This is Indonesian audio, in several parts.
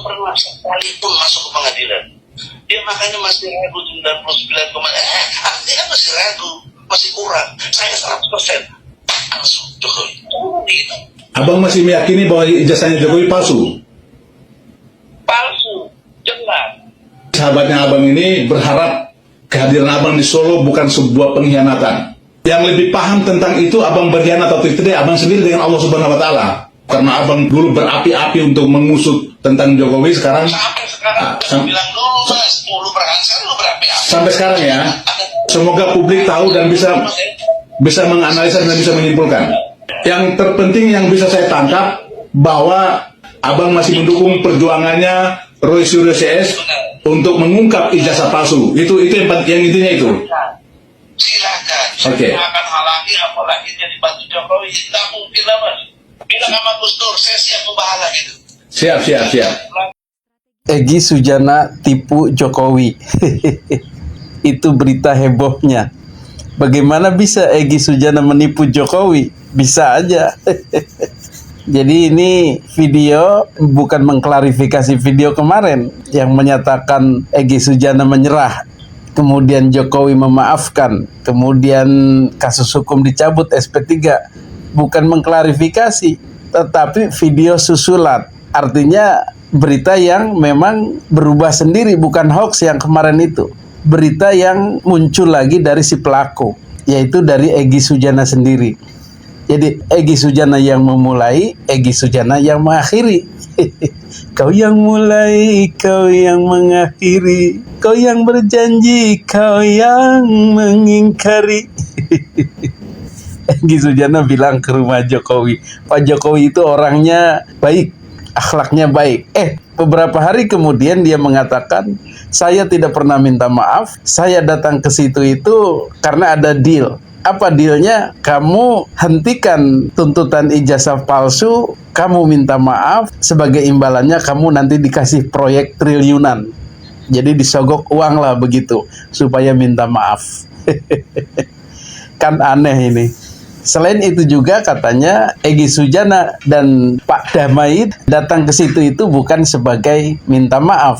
pernah sekalipun masuk ke pengadilan. Dia makanya masih ragu 99, artinya masih ragu, masih kurang. Saya 100% langsung Jokowi. Gitu. Abang masih meyakini bahwa ijazahnya Jokowi palsu? Palsu, jelas. Sahabatnya abang ini berharap kehadiran abang di Solo bukan sebuah pengkhianatan. Yang lebih paham tentang itu abang berkhianat atau tidak, abang sendiri dengan Allah Subhanahu Wa Taala. Karena abang dulu berapi-api untuk mengusut tentang Jokowi, sekarang Sampai sekarang bilang dulu mas, dulu berhasil lu berapi-api. sampai sekarang ya. Semoga publik tahu dan bisa menganalisa dan bisa menyimpulkan. Yang terpenting yang bisa saya tangkap bahwa abang masih mendukung perjuangannya Roy Suryo CS untuk mengungkap ijazah palsu. Itu yang intinya itu. Silakan. Oke. Akan halangi apalagi jadi bantu Jokowi. Tidak mungkin lah mas. Bilang sama Gus Dur, saya siap membahala gitu. Siap. Egy Sujana tipu Jokowi. Itu berita hebohnya. Bagaimana bisa Egy Sujana menipu Jokowi? Bisa aja. Jadi ini video bukan mengklarifikasi video kemarin yang menyatakan Egy Sujana menyerah, kemudian Jokowi memaafkan, kemudian kasus hukum dicabut SP3. Bukan mengklarifikasi, tetapi video susulan. Artinya berita yang memang berubah sendiri, bukan hoax yang kemarin itu. Berita yang muncul lagi dari si pelaku, yaitu dari Egy Sujana sendiri. Jadi Egy Sujana yang memulai, Egy Sujana yang mengakhiri. Kau yang mulai, kau yang mengakhiri. Kau yang berjanji, kau yang mengingkari. Egy Sujana bilang ke rumah Jokowi, Pak Jokowi itu orangnya baik, akhlaknya baik. Beberapa hari kemudian dia mengatakan, saya tidak pernah minta maaf, saya datang ke situ itu karena ada deal. Apa dealnya? Kamu hentikan tuntutan ijazah palsu, kamu minta maaf, sebagai imbalannya kamu nanti dikasih proyek triliunan. Jadi disogok uang lah begitu, supaya minta maaf. Kan aneh ini. Selain itu juga katanya Egy Sujana dan Pak Damai datang ke situ itu bukan sebagai minta maaf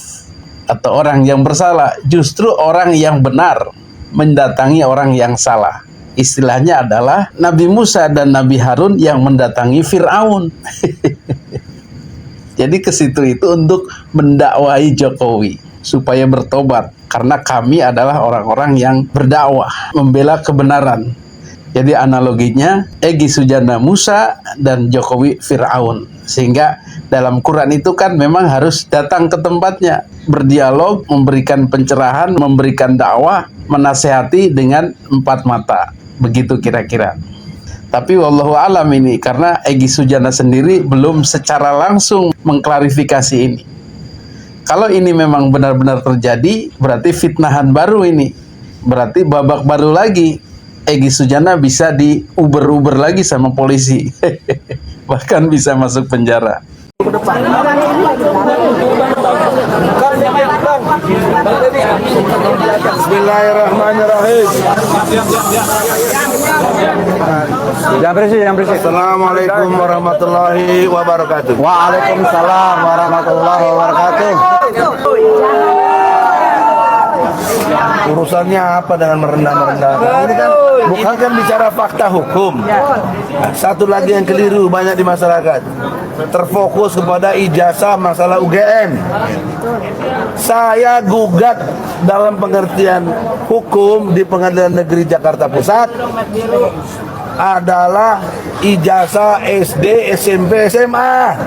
atau orang yang bersalah, justru orang yang benar mendatangi orang yang salah. Istilahnya adalah Nabi Musa dan Nabi Harun yang mendatangi Fir'aun. Jadi ke situ itu untuk mendakwai Jokowi supaya bertobat, karena kami adalah orang-orang yang berdakwah, membela kebenaran. Jadi analoginya Egy Sujana Musa dan Jokowi Fir'aun. Sehingga dalam Quran itu kan memang harus datang ke tempatnya, berdialog, memberikan pencerahan, memberikan dakwah, menasehati dengan empat mata. Begitu kira-kira. Tapi wallahu alam ini, karena Egy Sujana sendiri belum secara langsung mengklarifikasi ini. Kalau ini memang benar-benar terjadi, berarti fitnahan baru ini. Berarti babak baru lagi. Egy Sujana bisa diuber-uber lagi sama polisi. Bahkan bisa masuk penjara. Bismillahirrahmanirrahim. Jangan berisik. Assalamualaikum warahmatullahi wabarakatuh. Waalaikumsalam warahmatullahi wabarakatuh. Urusannya apa dengan merendah-merendahkan? Ini kan bukan kan bicara fakta hukum. Satu lagi yang keliru banyak di masyarakat, terfokus kepada ijazah masalah UGM. Saya gugat dalam pengertian hukum di Pengadilan Negeri Jakarta Pusat adalah ijazah SD, SMP, SMA.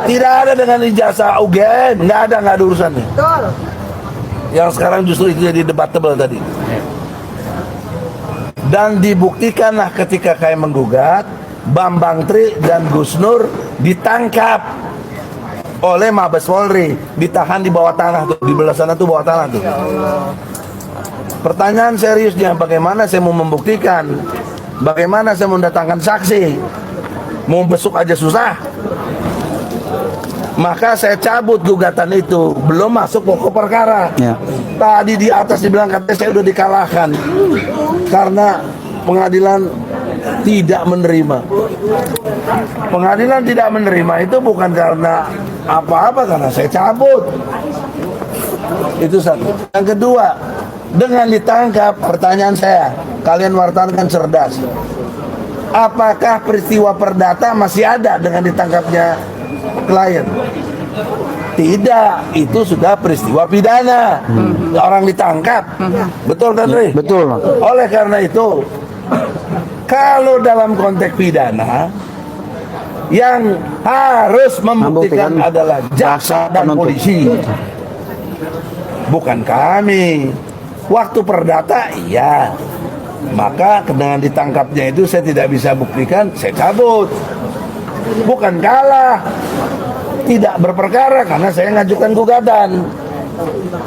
Tidak ada dengan ijazah UGM, nggak ada urusannya. Yang sekarang justru itu jadi debatable tadi. Dan dibuktikanlah ketika kami menggugat, Bambang Tri dan Gus Nur ditangkap oleh Mabes Polri, ditahan di bawah tanah tuh, di belah sana tuh bawah tanah tuh. Pertanyaan seriusnya, bagaimana saya mau membuktikan? Bagaimana saya mendatangkan saksi? Mau besuk aja susah. Maka saya cabut gugatan itu, belum masuk pokok perkara. Tadi di atas dibilang katanya saya udah dikalahkan karena pengadilan tidak menerima. Pengadilan tidak menerima itu bukan karena apa-apa karena saya cabut. Itu satu. Yang kedua, dengan ditangkap, pertanyaan saya, kalian wartawan kan cerdas. Apakah peristiwa perdata masih ada dengan ditangkapnya klien? Tidak, itu sudah peristiwa pidana. Orang ditangkap. Betul kan, Rey? Betul. Oleh karena itu, kalau dalam konteks pidana, yang harus membuktikan adalah jaksa dan polisi, bukan kami. Waktu perdata, iya. Maka dengan ditangkapnya itu saya tidak bisa buktikan, saya cabut. Bukan kalah, tidak berperkara karena saya ngajukan gugatan.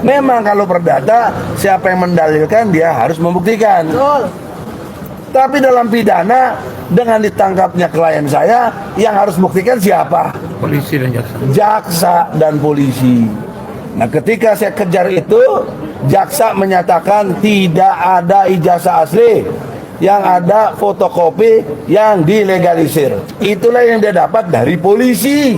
Memang kalau perdata, siapa yang mendalilkan dia harus membuktikan. Tapi dalam pidana, dengan ditangkapnya klien saya, yang harus buktikan siapa? Polisi dan jaksa. Jaksa dan polisi. Nah, ketika saya kejar itu, jaksa menyatakan tidak ada ijazah asli, yang ada fotokopi yang dilegalisir. Itulah yang dia dapat dari polisi.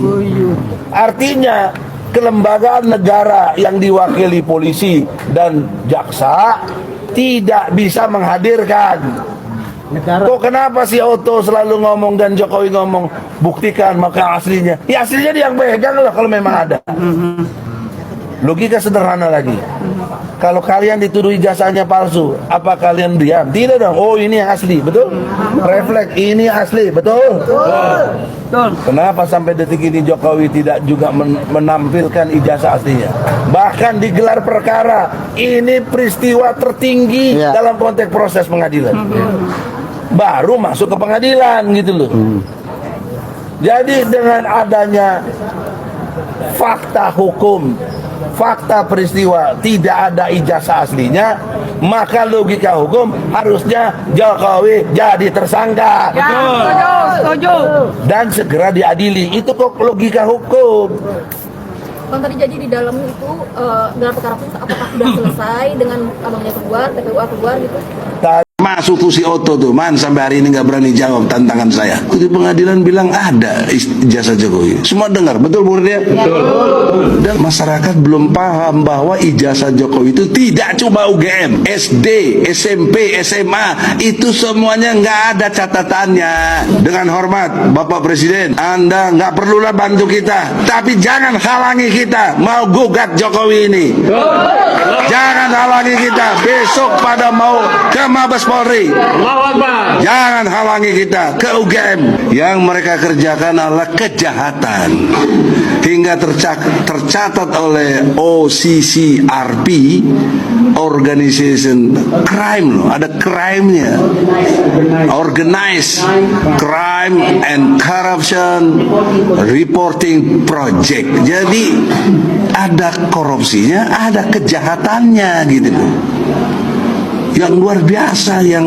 Artinya kelembagaan negara yang diwakili polisi dan jaksa tidak bisa menghadirkan. Kok kenapa si Otto selalu ngomong dan Jokowi ngomong buktikan maka aslinya? Ya aslinya dia yang pegang lah kalau memang ada. Logika sederhana lagi. Kalau kalian dituduh ijazahnya palsu, apa kalian diam? Tidak dong. Oh, ini yang asli, betul? Refleks, ini asli, betul? Betul. Kenapa sampai detik ini Jokowi tidak juga menampilkan ijazah aslinya? Bahkan digelar perkara, ini peristiwa tertinggi dalam konteks proses pengadilan. Baru masuk ke pengadilan gitu loh. Jadi dengan adanya fakta hukum, fakta peristiwa tidak ada ijazah aslinya, maka logika hukum harusnya Jokowi jadi tersangka. Setuju. Dan segera diadili. Itu kok logika hukum. Bang, tadi jadi di dalam itu gelar perkara itu apakah sudah selesai dengan abangnya keluar, TPUA keluar gitu? Masuk Fusi Otto tuh, man sampai hari ini nggak berani jawab tantangan saya. Di pengadilan bilang ada ijazah Jokowi. Semua dengar, betul Bu Ria? Betul. Dan masyarakat belum paham bahwa ijazah Jokowi itu tidak cuma UGM, SD, SMP, SMA, itu semuanya nggak ada catatannya. Dengan hormat, Bapak Presiden, Anda nggak perlulah bantu kita, tapi jangan halangi kita mau gugat Jokowi ini. Jangan halangi kita besok pada mau ke Mabes Polri. Jangan halangi kita ke UGM. Yang mereka kerjakan adalah kejahatan. Hingga tercatat oleh OCCRP, Organization Crime loh, ada crime-nya. Organized Crime and Corruption Reporting Project. Jadi ada korupsinya, ada kejahatannya gitu loh. Yang luar biasa, yang